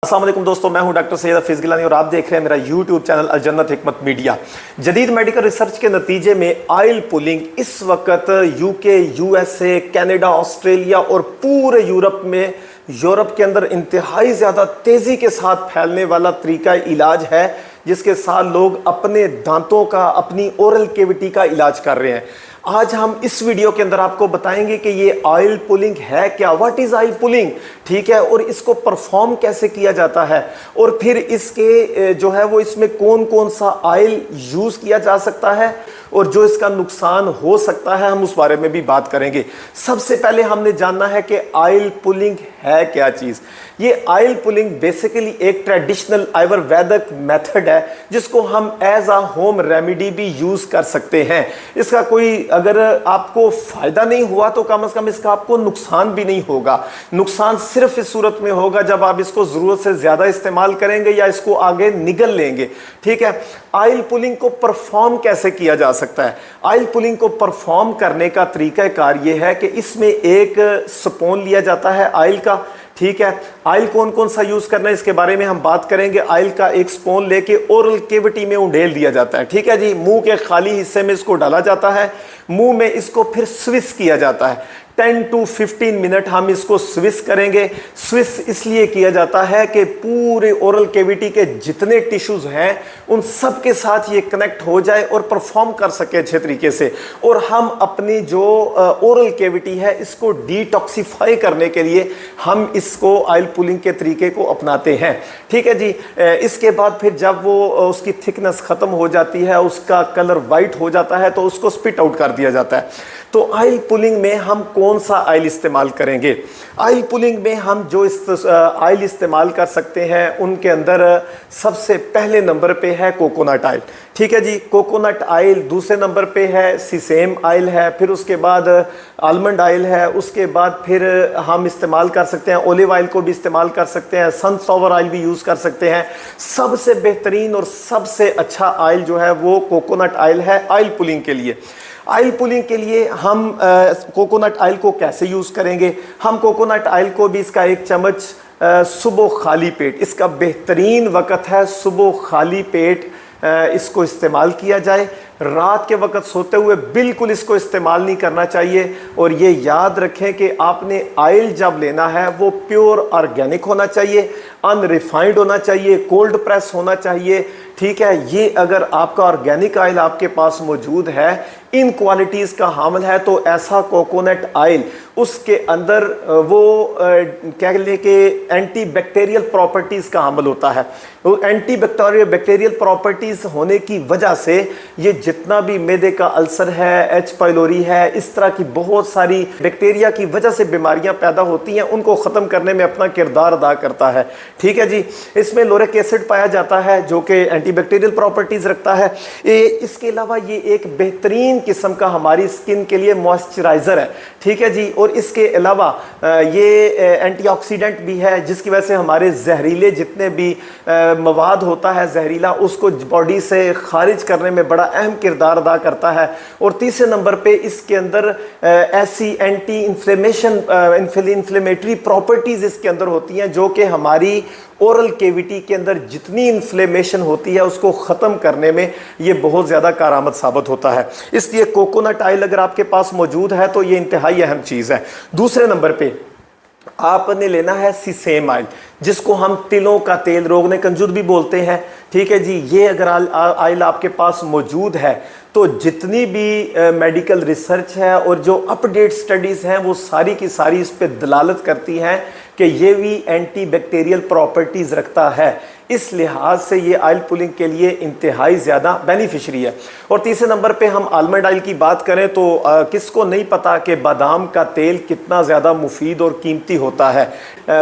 अस्सलाम वालेकुम दोस्तों, मैं हूं डॉक्टर सैयद हफीज गिलानी और आप देख रहे हैं मेरा यूट्यूब चैनल अल-जन्नत हिकमत मीडिया। जदीद मेडिकल रिसर्च के नतीजे में ऑयल पुलिंग इस वक्त यूके, यूएसए, कनाडा, ऑस्ट्रेलिया और पूरे यूरोप के अंदर इंतहाई ज़्यादा तेज़ी के साथ फैलने वाला तरीका इलाज है, जिसके साथ लोग अपने दांतों का, अपनी ओरल कैविटी का इलाज कर रहे हैं। आज हम इस वीडियो के अंदर आपको बताएंगे कि ये ऑयल पुलिंग है क्या, व्हाट इज़ ऑयल पुलिंग, ठीक है, और इसको परफॉर्म कैसे किया जाता है, और फिर इसके जो है वो इसमें कौन कौन सा ऑयल यूज़ किया जा सकता है और जो इसका नुकसान हो सकता है, हम उस बारे में भी बात करेंगे। सबसे पहले हमने जानना है कि ऑयल पुलिंग है क्या चीज़। ये ऑयल पुलिंग बेसिकली एक ट्रेडिशनल आयुर्वेदिक मेथड है जिसको हम एज आ होम रेमेडी भी यूज़ कर सकते हैं। इसका कोई अगर आपको फ़ायदा नहीं हुआ तो कम से कम इसका आपको नुकसान भी नहीं होगा। नुकसान सिर्फ इस सूरत में होगा जब आप इसको ज़रूरत से ज़्यादा इस्तेमाल करेंगे या इसको आगे निगल लेंगे, ठीक है। ऑयल पुलिंग को परफॉर्म कैसे किया जा सकता है? ऑयल पुलिंग को परफॉर्म करने का तरीक़ाकार ये है कि इसमें एक स्पून लिया जाता है ऑयल का, ठीक है। ऑयल कौन कौन सा यूज़ करना है इसके बारे में हम बात करेंगे। ऑयल का एक स्पून लेके ओरल कैविटी में उंडेल दिया जाता है, ठीक है जी। मुंह के खाली हिस्से में इसको डाला जाता है, मुंह में इसको फिर स्विस किया जाता है। 10 to 15 मिनट हम इसको स्विस करेंगे। स्विस इसलिए किया जाता है कि पूरे ओरल कैविटी के जितने टिश्यूज़ हैं उन सब के साथ ये कनेक्ट हो जाए और परफॉर्म कर सके अच्छे तरीके से, और हम अपनी जो ओरल कैविटी है इसको डिटॉक्सिफाई करने के लिए हम इसको ऑयल पुलिंग के तरीके को अपनाते हैं, ठीक है जी। इसके बाद फिर जब वो उसकी थिकनेस ख़त्म हो जाती है, उसका कलर वाइट हो जाता है, तो उसको स्पिट आउट कर दिया जाता है। तो ऑयल पुलिंग में हम कौन सा ऑयल इस्तेमाल करेंगे? ऑयल पुलिंग में हम जो ऑयल इस्तेमाल कर सकते हैं उनके अंदर सबसे पहले नंबर पे है कोकोनट ऑयल, ठीक है जी। कोकोनट ऑयल दूसरे नंबर पे है, सीसेम ऑयल है, फिर उसके बाद आलमंड ऑयल है, उसके बाद फिर हम इस्तेमाल कर सकते हैं ओलिव ऑयल को भी इस्तेमाल कर सकते हैं, सनफ्लावर ऑयल भी यूज़ कर सकते हैं। सबसे बेहतरीन और सबसे अच्छा ऑयल जो है वो कोकोनट ऑयल है ऑयल पुलिंग के लिए। ऑयल पुलिंग के लिए हम कोकोनट ऑयल को कैसे यूज़ करेंगे? हम कोकोनट ऑयल को भी इसका एक चम्मच सुबह खाली पेट, इसका बेहतरीन वक़्त है सुबह खाली पेट इसको इस्तेमाल किया जाए। रात के वक्त सोते हुए बिल्कुल इसको इस्तेमाल नहीं करना चाहिए। और ये याद रखें कि आपने ऑयल जब लेना है वो प्योर ऑर्गेनिक होना चाहिए, अनरिफाइंड होना चाहिए, कोल्ड प्रेस होना चाहिए, ठीक है। ये अगर आपका ऑर्गेनिक ऑयल आपके पास मौजूद है, इन क्वालिटीज़ का हामिल है, तो ऐसा कोकोनट ऑयल उसके अंदर वो कह लें कि एंटी बैक्टीरियल प्रॉपर्टीज़ का हामिल होता है। वो एंटी बैक्टीरियल प्रॉपर्टीज़ होने की वजह से ये जितना भी मैदे का अल्सर है, एच पाइलोरी है, इस तरह की बहुत सारी बैक्टीरिया की वजह से बीमारियां पैदा होती हैं, उनको ख़त्म करने में अपना किरदार अदा करता है, ठीक है जी। इसमें लोरिक एसिड पाया जाता है जो कि एंटी बैक्टीरियल प्रॉपर्टीज़ रखता है। इसके अलावा ये एक बेहतरीन किस्म का हमारी स्किन के लिए मॉइस्चराइज़र है, ठीक है जी। और इसके अलावा ये एंटीऑक्सीडेंट भी है, जिसकी वजह से हमारे जहरीले जितने भी मवाद होता है जहरीला, उसको बॉडी से खारिज करने में बड़ा अहम किरदार अदा करता है। और तीसरे नंबर पे इसके अंदर ऐसी एंटी इन्फ्लेमेटरी प्रॉपर्टीज़ इसके अंदर होती हैं जो कि हमारी ओरल कैविटी के अंदर जितनी इन्फ्लेमेशन होती है उसको ख़त्म करने में ये बहुत ज़्यादा कारआमद साबित होता है। इसलिए कोकोनट ऑयल अगर आपके पास मौजूद है तो ये इंतहाई अहम चीज़ है। दूसरे नंबर पे आपने लेना है सीसेम ऑयल, जिसको हम तिलों का तेल, रोगने कंजूर भी बोलते हैं, ठीक है जी। ये अगर ऑयल आपके पास मौजूद है तो जितनी भी मेडिकल रिसर्च है और जो अपडेट स्टडीज़ हैं वो सारी की सारी इस पर दलालत करती हैं कि ये भी एंटी बैक्टीरियल प्रॉपर्टीज़ रखता है। इस लिहाज से ये ऑयल पुलिंग के लिए इंतहाई ज़्यादा बेनिफिशरी है। और तीसरे नंबर पे हम आलमंड ऑयल की बात करें तो किसको नहीं पता कि बादाम का तेल कितना ज़्यादा मुफीद और कीमती होता है।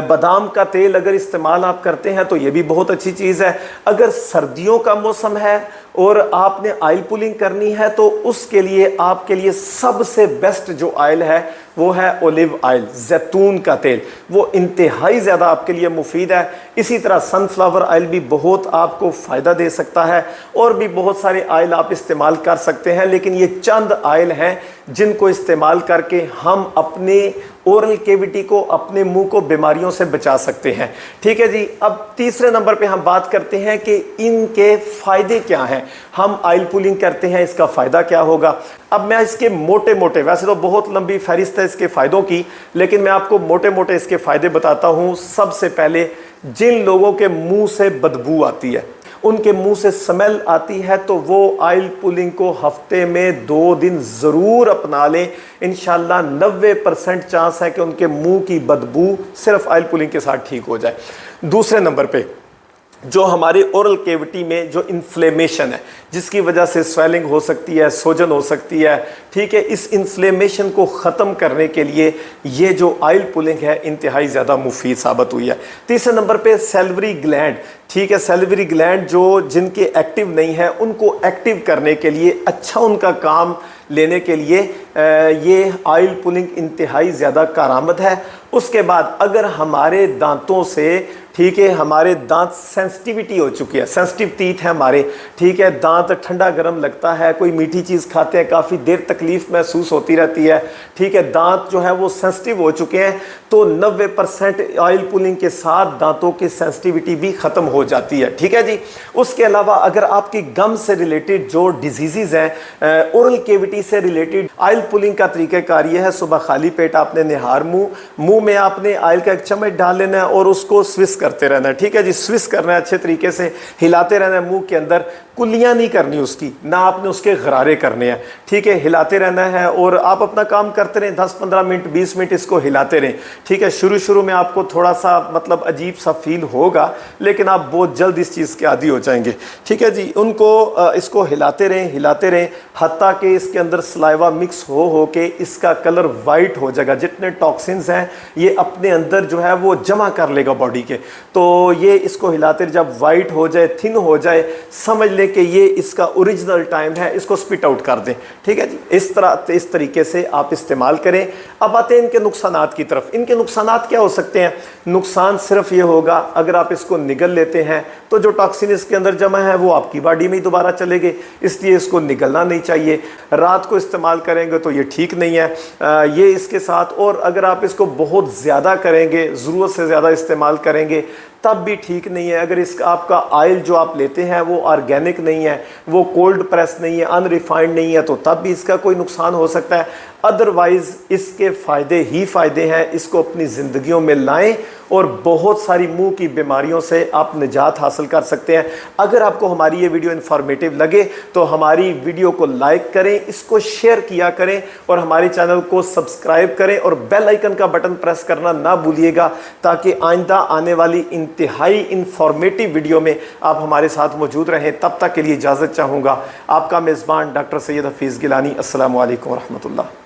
बादाम का तेल अगर इस्तेमाल आप करते हैं तो ये भी बहुत अच्छी चीज़ है। अगर सर्दियों का मौसम है और आपने ऑयल पुलिंग करनी है तो उसके लिए आपके लिए सबसे बेस्ट जो ऑयल है वो है ओलिव ऑयल, जैतून का तेल। वो इंतहाई ज़्यादा आपके लिए मुफीद है। इसी तरह सनफ्लावर آئل भी बहुत आपको फ़ायदा दे सकता है, और भी बहुत सारे आयल आप इस्तेमाल कर सकते हैं, लेकिन ये चंद आयल हैं जिनको इस्तेमाल करके हम अपने ओरल कैविटी को, अपने मुंह को बीमारियों से बचा सकते हैं। ठीक है जी। अब तीसरे नंबर पे हम बात करते हैं कि इनके फ़ायदे क्या हैं। हम ऑयल पुलिंग करते हैं, इसका फ़ायदा क्या होगा। अब मैं इसके मोटे मोटे, वैसे तो बहुत लंबी फहरिस्त है इसके फ़ायदों की, लेकिन मैं आपको मोटे मोटे इसके फ़ायदे बताता हूँ। सबसे पहले, जिन लोगों के मुंह से बदबू आती है, उनके मुंह से स्मेल आती है, तो वो ऑयल पुलिंग को हफ्ते में 2 दिन ज़रूर अपना लें। इंशाल्लाह 90% चांस है कि उनके मुंह की बदबू सिर्फ ऑयल पुलिंग के साथ ठीक हो जाए। दूसरे नंबर पे, जो हमारे ओरल कैविटी में जो इन्फ्लेमेशन है, जिसकी वजह से स्वेलिंग हो सकती है, सोजन हो सकती है, ठीक है, इस इन्फ्लेमेशन को ख़त्म करने के लिए ये जो ऑयल पुलिंग है इंतहाई ज़्यादा मुफीद साबित हुई है। तीसरे नंबर पे सैलिवरी ग्लैंड, ठीक है, सैलिवरी ग्लैंड जो जिनके एक्टिव नहीं है, उनको एक्टिव करने के लिए, अच्छा उनका काम लेने के लिए ये ऑयल पुलिंग इंतहाई ज़्यादा कारआमद है। उसके बाद अगर हमारे दांतों से, ठीक है, हमारे दांत सेंसिटिविटी हो चुकी है, सेंसिटिव टीथ है हमारे, ठीक है, दांत ठंडा गर्म लगता है, कोई मीठी चीज़ खाते हैं काफ़ी देर तकलीफ़ महसूस होती रहती है, ठीक है, दांत जो है वो सेंसिटिव हो चुके हैं, तो 90% ऑयल पुलिंग के साथ दांतों की सेंसिटिविटी भी ख़त्म हो जाती है। ठीक है जी। उसके अलावा अगर आपकी गम से रिलेटेड जो डिजीज़ हैं, ओरल कैविटी से रिलेटेड, ऑयल पुलिंग का तरीक़ाकार ये है, सुबह खाली पेट आपने निहार मुंह में आपने ऑयल का एक चम्मच डाल लेना है और उसको स्विस करते रहना है। ठीक है जी, स्विस करना है, अच्छे तरीके से हिलाते रहना है मुंह के अंदर, कुल्लियाँ नहीं करनी उसकी, ना आपने उसके गरारे करने हैं। ठीक है, हिलाते रहना है और आप अपना काम करते रहें, 10-15 मिनट 20 मिनट इसको हिलाते रहें। ठीक है, शुरू में आपको थोड़ा सा मतलब अजीब सा फील होगा, लेकिन आप बहुत जल्द इस चीज़ के आदी हो जाएंगे। ठीक है जी, इसको हिलाते रहें हत्ता कि इसके अंदर सलाइवा मिक्स हो के इसका कलर वाइट हो जाएगा। जितने टॉक्सिन्स हैं ये अपने अंदर जो है वो जमा कर लेगा बॉडी के, तो ये इसको हिलाते जब वाइट हो जाए, थिन हो जाए, समझ लें कि ये इसका ओरिजिनल टाइम है, इसको स्पिट आउट कर दें। ठीक है जी, इस तरीके से आप इस्तेमाल करें। अब आते हैं इनके नुकसानात की तरफ। इनके नुकसानात क्या हो सकते हैं? नुकसान सिर्फ ये होगा, अगर आप इसको निगल लेते हैं तो जो टॉक्सिन इसके अंदर जमा है वो आपकी बॉडी में ही दोबारा चलेंगे, इसलिए इसको निगलना नहीं चाहिए। रात को इस्तेमाल करेंगे तो ये ठीक नहीं है ये इसके साथ। और अगर आप इसको बहुत ज़्यादा करेंगे, ज़रूरत से ज़्यादा इस्तेमाल करेंगे, तब भी ठीक नहीं है। अगर इसका आपका ऑयल जो आप लेते हैं वो ऑर्गेनिक नहीं है, वो कोल्ड प्रेस नहीं है, अनरिफाइंड नहीं है, तो तब भी इसका कोई नुकसान हो सकता है। अदरवाइज़ इसके फ़ायदे ही फ़ायदे हैं। इसको अपनी ज़िंदगियों में लाएं और बहुत सारी मुंह की बीमारियों से आप निजात हासिल कर सकते हैं। अगर आपको हमारी ये वीडियो इन्फॉर्मेटिव लगे तो हमारी वीडियो को लाइक करें, इसको शेयर किया करें और हमारे चैनल को सब्सक्राइब करें और बेल आइकन का बटन प्रेस करना ना भूलिएगा, ताकि आइंदा आने वाली इंतहाई इन्फॉर्मेटिव वीडियो में आप हमारे साथ मौजूद रहें। तब तक के लिए इजाज़त चाहूँगा। आपका मेज़बान डॉक्टर सैयद हफीज़ गिलानी। अस्सलामु अलैकुम व रहमतुल्लाह।